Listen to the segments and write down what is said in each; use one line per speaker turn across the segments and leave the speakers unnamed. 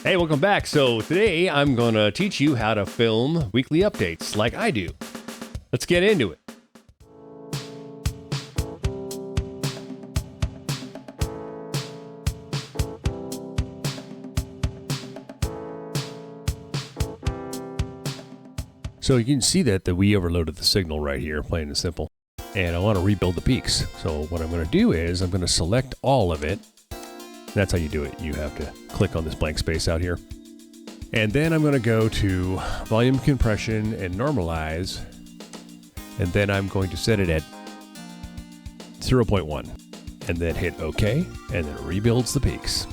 Hey, welcome back. So today I'm going to teach you how to film weekly updates like I do. Let's get into it. So you can see that we overloaded the signal right here, plain and simple. And I want to rebuild the peaks. So what I'm going to do is I'm going to select all of it. That's how you do it. You have to click on this blank space out here. And then I'm going to go to volume compression and normalize. And then I'm going to set it at 0.1 and then hit OK. And then it rebuilds the peaks.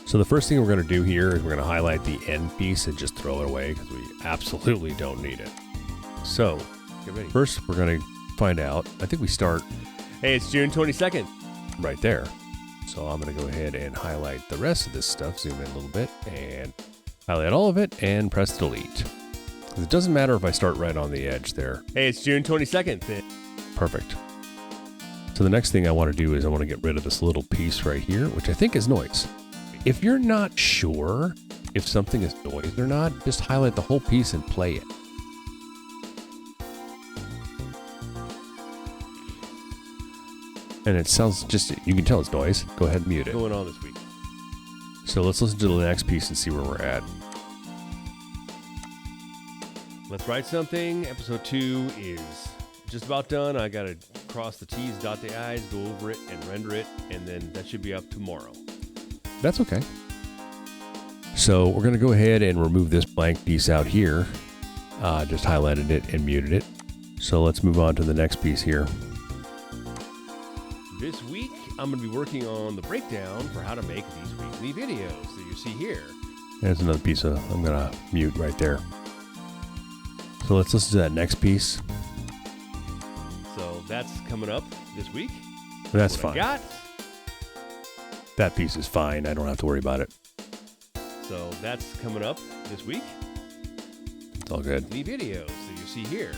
So the first thing we're going to do here is we're going to highlight the end piece and just throw it away because we absolutely don't need it. So get ready. First, we're going to find out. I think we start. Hey, it's June 22nd. Right there. So I'm going to go ahead and highlight the rest of this stuff, zoom in a little bit, and highlight all of it, and press delete. It doesn't matter if I start right on the edge there. Hey, it's June 22nd. Perfect. So the next thing I want to do is I want to get rid of this little piece right here, which I think is noise. If you're not sure if something is noise or not, just highlight the whole piece and play it. And it sounds you can tell it's noise. Go ahead and mute it. What's going on this week? So let's listen to the next piece and see where we're at. Let's write something. Episode 2 is just about done. I got to cross the T's, dot the I's, go over it, and render it. And then that should be up tomorrow. That's okay. So we're going to go ahead and remove this blank piece out here. Just highlighted it and muted it. So let's move on to the next piece here. This week, I'm going to be working on the breakdown for how to make these weekly videos that you see here. There's another piece I'm going to mute right there. So let's listen to that next piece. So that's coming up this week. That's fine. That piece is fine. I don't have to worry about it. So that's coming up this week. It's all good. The videos that you see here.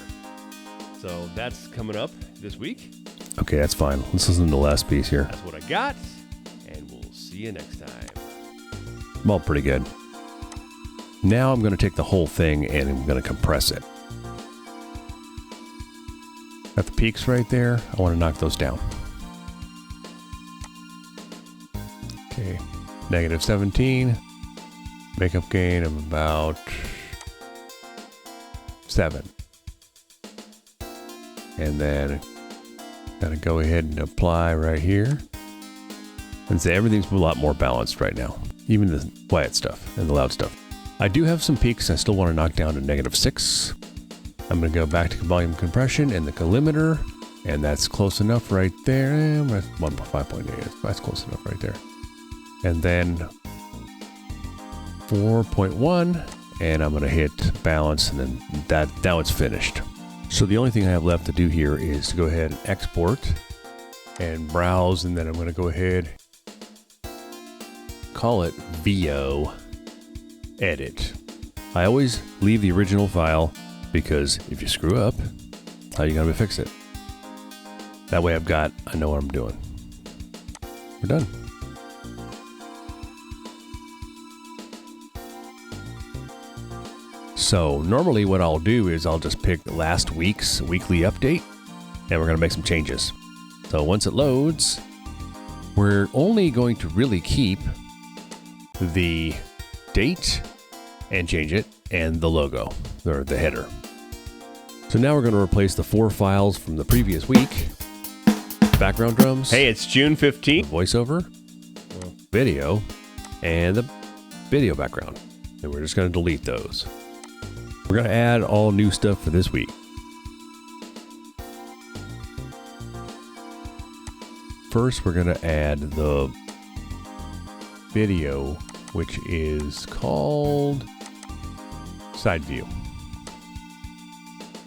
So that's coming up this week. Okay, that's fine. Let's listen to the last piece here. That's what I got, and we'll see you next time. Well, pretty good. Now I'm going to take the whole thing and I'm going to compress it. Got the peaks right there. I want to knock those down. Okay, negative 17. Makeup gain of about 7. And then gotta go ahead and apply right here. And say everything's a lot more balanced right now. Even the quiet stuff and the loud stuff. I do have some peaks I still want to knock down to negative 6. I'm gonna go back to volume compression and the collimator. And that's close enough right there. 1.5.8, that's close enough right there. And then 4.1, and I'm gonna hit balance, and then now it's finished. So the only thing I have left to do here is to go ahead and export and browse, and then I'm gonna go ahead, call it VO edit. I always leave the original file because if you screw up, how are you gonna fix it? That way I know what I'm doing. We're done. So normally what I'll do is I'll just pick last week's weekly update and we're going to make some changes. So once it loads, we're only going to really keep the date and change it and the logo or the header. So now we're going to replace the 4 files from the previous week. Background drums. Hey, it's June 15th. Voiceover, video, and the video background. And we're just going to delete those. We're going to add all new stuff for this week. First, we're going to add the video, which is called Side View.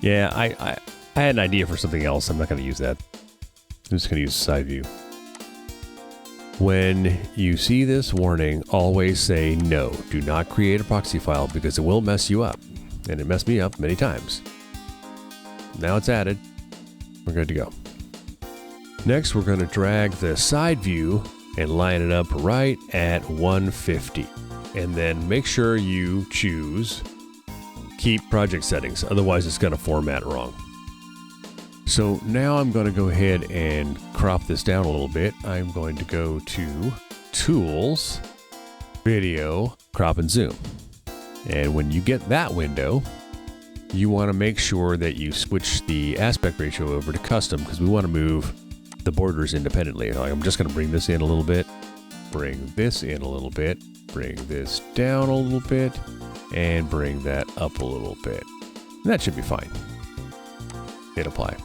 Yeah, I had an idea for something else. I'm not going to use that. I'm just going to use Side View. When you see this warning, always say no. Do not create a proxy file because it will mess you up. And it messed me up many times. Now it's added. We're good to go. Next, we're going to drag the side view and line it up right at 150. And then make sure you choose keep project settings, otherwise it's going to format wrong. So now I'm going to go ahead and crop this down a little bit. I'm going to go to Tools, Video, Crop and Zoom. And when you get that window, you want to make sure that you switch the aspect ratio over to custom, because we want to move the borders independently. Like, I'm just going to bring this in a little bit, bring this in a little bit, bring this down a little bit, and bring that up a little bit. And that should be fine. Hit apply.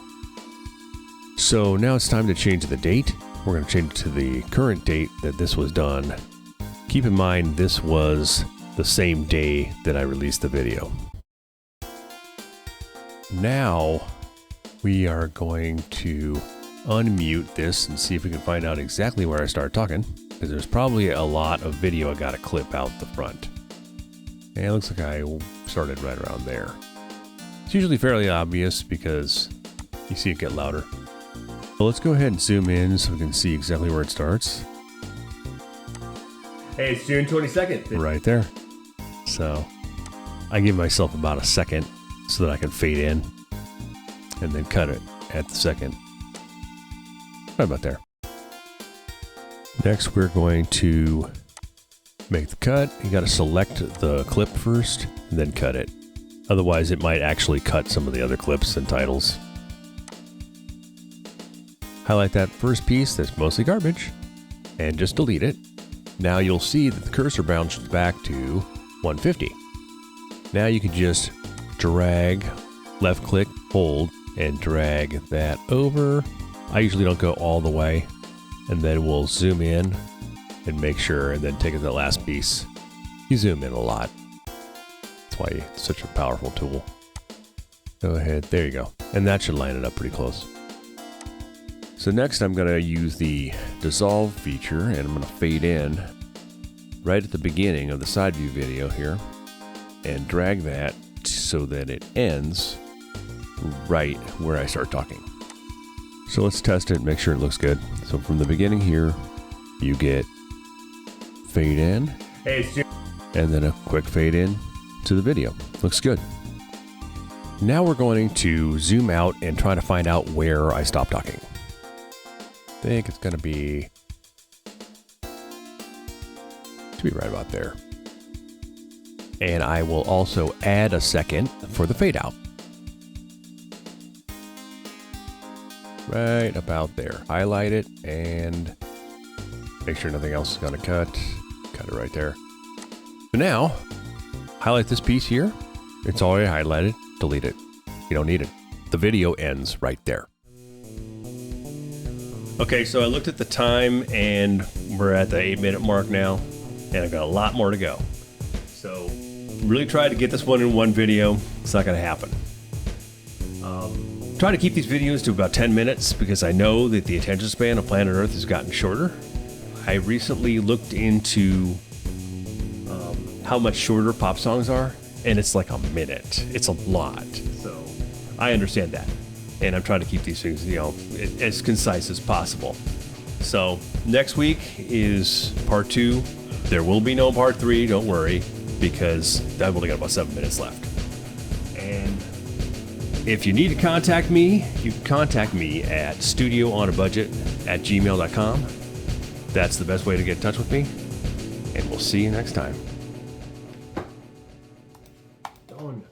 So now it's time to change the date. We're going to change it to the current date that this was done. Keep in mind, this was the same day that I released the video. Now we are going to unmute this and see if we can find out exactly where I started talking, because there's probably a lot of video I got to clip out the front. And it looks like I started right around there. It's usually fairly obvious because you see it get louder. But let's go ahead and zoom in so we can see exactly where it starts.
Hey, it's June 22nd.
Right there. So I give myself about a second so that I can fade in and then cut it at the second. Right about there. Next, we're going to make the cut. You got to select the clip first and then cut it. Otherwise, it might actually cut some of the other clips and titles. Highlight that first piece that's mostly garbage and just delete it. Now you'll see that the cursor bounces back to 150. Now you can just drag, left click, hold, and drag that over. I usually don't go all the way, and then we'll zoom in and make sure, and then take it to the last piece. You zoom in a lot. That's why it's such a powerful tool. Go ahead, there you go. And that should line it up pretty close. So next I'm going to use the dissolve feature, and I'm going to fade in right at the beginning of the side view video here and drag that so that it ends right where I start talking. So let's test it and make sure it looks good. So from the beginning here, you get fade in, and then a quick fade in to the video. Looks good. Now we're going to zoom out and try to find out where I stopped talking. I think it's going to be right about there. And I will also add a second for the fade out. Right about there. Highlight it and make sure nothing else is going to cut. Cut it right there. So now, highlight this piece here. It's already highlighted. Delete it. You don't need it. The video ends right there.
Okay, so I looked at the time and we're at the 8-minute mark now, and I've got a lot more to go. So really tried to get this one in one video. It's not going to happen. Try to keep these videos to about 10 minutes because I know that the attention span of Planet Earth has gotten shorter. I recently looked into how much shorter pop songs are, and it's like a minute. It's a lot. So I understand that. And I'm trying to keep these things, as concise as possible. So next week is part 2. There will be no part 3, don't worry, because I've only got about 7 minutes left. And if you need to contact me, you can contact me at studioonaBudget@gmail.com. That's the best way to get in touch with me. And we'll see you next time. Done.